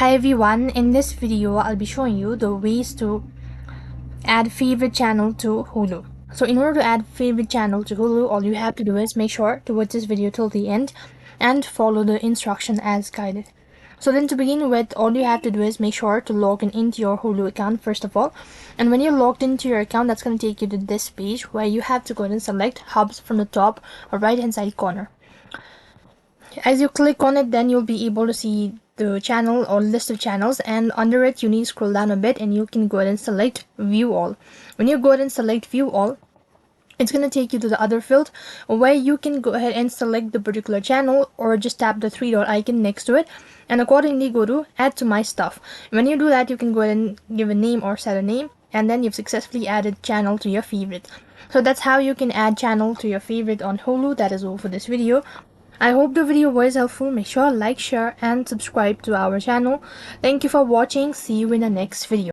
Hi everyone, in this video I'll be showing you the ways to add favorite channel to Hulu. So in order to add favorite channel to Hulu, all you have to do is make sure to watch this video till the end and follow the instruction as guided. So then to begin with, all you have to do is make sure to log in into your Hulu account first of all. And when you're logged into your account, that's going to take you to this page where you have to go and select hubs from the top or right hand side corner. As you click on it, then you'll be able to see the channel or list of channels, and under it you need to scroll down a bit and you can go ahead and select view all. When you go ahead and select view all, it's going to take you to the other field where you can go ahead and select the particular channel or just tap the three dot icon next to it and accordingly go to add to my stuff. When you do that, you can go ahead and give a name or set a name, and then you've successfully added channel to your favorite. So that's how you can add channel to your favorite on Hulu. That is all for this video. I hope the video was helpful. Make sure to like, share and subscribe to our channel. Thank you for watching. See you in the next video.